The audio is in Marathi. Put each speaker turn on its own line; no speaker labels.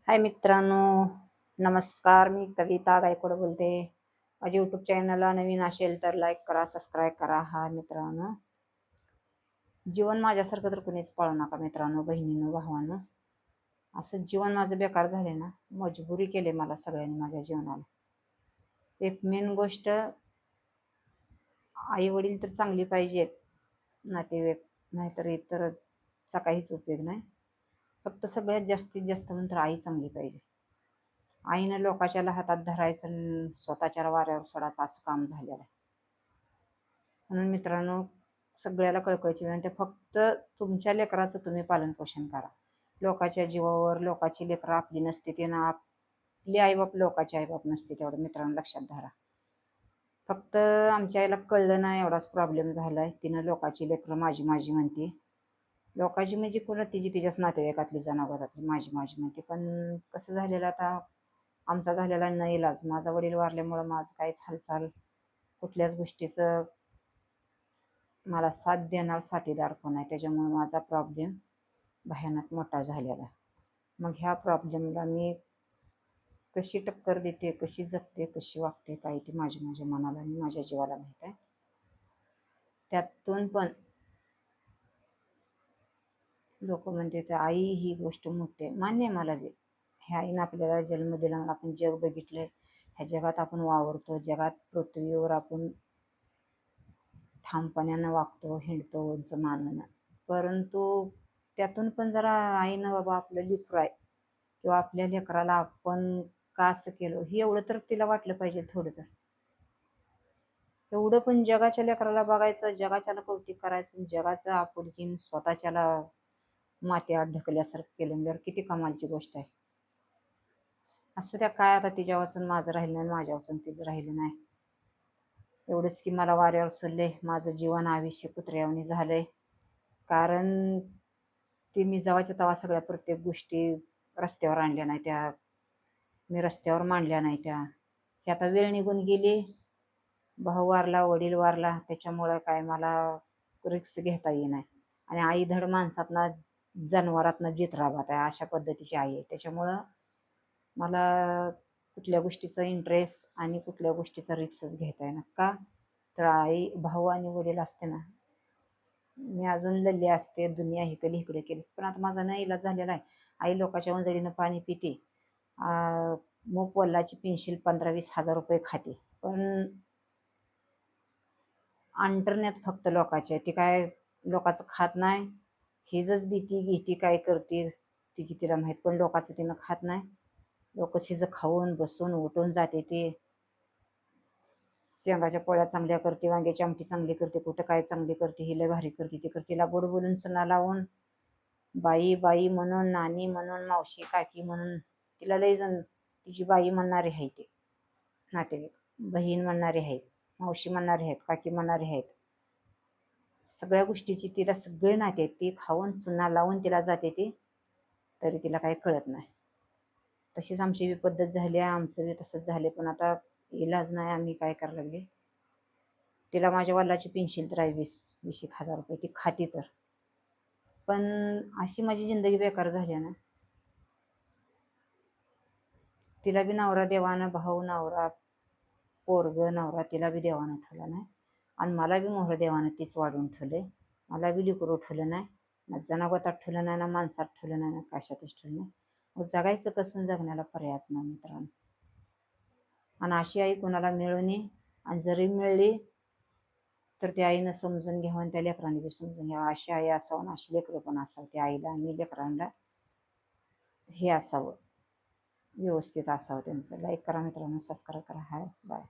हाय मित्रांनो, नमस्कार. मी कविता गायकवाड बोलते. माझ्या यूट्यूब चॅनलला नवीन असेल तर लाईक करा, सबस्क्राईब करा. हा मित्रांनो, जीवन माझ्यासारखं तर कुणीच पाळू नका मित्रांनो, बहिणीनं भावानं. असं जीवन माझं बेकार झाले ना, मजबुरी केले मला सगळ्यांनी माझ्या जीवनाला. एक मेन गोष्ट, आई वडील तर चांगली पाहिजेत, नातेवाईक नाहीतर इतरचा काहीच उपयोग नाही. फक्त सगळ्यात जास्तीत जास्त म्हणून आई चांगली पाहिजे. आईनं लोकाच्या हातात धरायचं आणि स्वतःच्या वाऱ्यावर सोडायचं असं काम झालेलं आहे. म्हणून मित्रांनो, सगळ्याला कळकळीची विनंती, फक्त तुमच्या लेकराचं तुम्ही पालनपोषण करा. लोकाच्या जीवावर लोकाची लेकरं आपली नसते, ते ना आपली आईबाप लोकाचे आईबाप नसते, तेवढं मित्रांनो लक्षात धरा. फक्त आमच्या आईला कळलं नाही, एवढाच प्रॉब्लेम झालाय. तिनं लोकाची लेकरं माझी माझी म्हणते. लोकाची म्हणजे कोणा तिची तिच्याच नातेवाईकातली जनावरातली माझी माझी म्हणते. पण कसं झालेलं आता, आमचा झालेला नाईलाज. माझा वडील वारल्यामुळं माझं काहीच हालचाल, कुठल्याच गोष्टीचं मला साथ देणार साथीदार कोण आहे. त्याच्यामुळे माझा प्रॉब्लेम भयानक मोठा झालेला. मग ह्या प्रॉब्लेमला मी कशी टक्कर देते, कशी जगते, कशी वागते, काय ते माझ्या मनाला आणि माझ्या जीवाला माहीत आहे. त्यातून पण लोक म्हणते तर आई ही गोष्ट मोठी आहे. मान्य आहे मला बी. ह्या आईनं आपल्याला जन्म दिला, आपण जग बघितलंय, ह्या जगात आपण वावरतो, जगात पृथ्वीवर आपण ठामपणानं वागतो, हिंडतो उंच मानानं. परंतु त्यातून पण जरा आईनं बाबा आपलं लेकरं आहे किंवा आपल्या लेकराला आपण का असं केलं, हे एवढं तर तिला वाटलं पाहिजे थोडं तर. एवढं पण जगाच्या लेकराला बघायचं, जगाच्याला कौतुक करायचं, जगाचं आपुलकीन स्वतःच्याला माथ्यावर ढकलल्यासारखं केलं म्हणजे किती कमालची गोष्ट आहे. असं त्या काय आता तिच्या वाचून माझं राहिलं नाही, माझ्या वाचून तिचं राहिलं नाही. एवढंच की मला वाऱ्यावर सोडले, माझं जीवन आयुष्य कुत्र्यावानी झालंय. कारण ती मी जेव्हाच्या तेव्हा सगळ्या प्रत्येक गोष्टी रस्त्यावर आणल्या नाही त्या, मी रस्त्यावर मांडल्या नाही त्या. की आता वेळ निघून गेली, भाऊ वारला, वडील वारला, त्याच्यामुळं काय मला रिक्स घेता येईना. आणि आई धड माणसातनं जनावरातनं जितराबात आहे, अशा पद्धतीची आई आहे. त्याच्यामुळं मला कुठल्या गोष्टीचा इंटरेस्ट आणि कुठल्या गोष्टीचा रिक्सच घेता येईना. का तर आई, भाऊ आणि वडील असते ना, मी अजून लल्ली असते, दुनिया हिकली इकडे केलीस. पण आता माझा नाईलाज झालेला आहे. आई लोकाच्या वंजळीनं पाणी पिते, मूग वल्लाची पेन्शिल 15-20 हजार रुपये खाते, पण अंटरण्यात फक्त लोकाचे. ती काय लोकाचं खात नाही, हिजच देती घेती काय करते तिची तिला माहीत, पण लोकाचं तिनं खात नाही. लोक हिजं खाऊन बसून उठून जाते. ते शेंगाच्या पोळ्या चांगल्या करते, वांग्याची आमटी चांगली करते, कुठं काय चांगली करते, ही लय भारी करते, ती करते. तिला गोड बोलून चुना लावून बाई बाई म्हणून, नानी म्हणून, मावशी काकी म्हणून तिला लय जण तिची बाई म्हणणारे आहे. ते नातेवाईक बहीण म्हणणारे आहेत, मावशी म्हणणारे आहेत, काकी म्हणणारे आहेत. सगळ्या गोष्टीची तिला सगळे नाते आहेत. ती खाऊन चुना लावून तिला जाते ती, तरी तिला काही कळत नाही. तशीच आमची बी पद्धत झाली आहे, आमचं बी तसंच झाले. पण आता इलाज नाही, आम्ही काय करायला लागले. तिला माझ्या वडिलाची पेन्शन तर आहे 20-20 हजार रुपये, ती खाती तर. पण अशी माझी जिंदगी बेकार झाली ना, तिला बी नवरा देवानं, भाऊ नवरा, पोरगं नवरा, तिला बी देवानं ठेवला नाही. आणि मला बी मोहर देवानं तीच वाढवून ठेवले. मला बी लेकरू ठेवलं नाही, ना जनागोतात ठेवलं नाही, ना माणसात ठेवलं नाही, ना कशातच ठेवलं नाही. मग जगायचं कसं, जगण्याला पर्यायच नाही मित्रांनो. आणि अशी आई कोणाला मिळू नये. आणि जरी मिळली तर त्या आईनं समजून घ्यावं आणि त्या लेकरांनी बी समजून घ्यावं. अशी आई असावं, अशी लेकरं पण असावं. त्या आईला आणि लेकरांना हे असावं, व्यवस्थित असावं त्यांचं. लाईक करा मित्रांनो, सबस्क्राईब करा. Hi bye.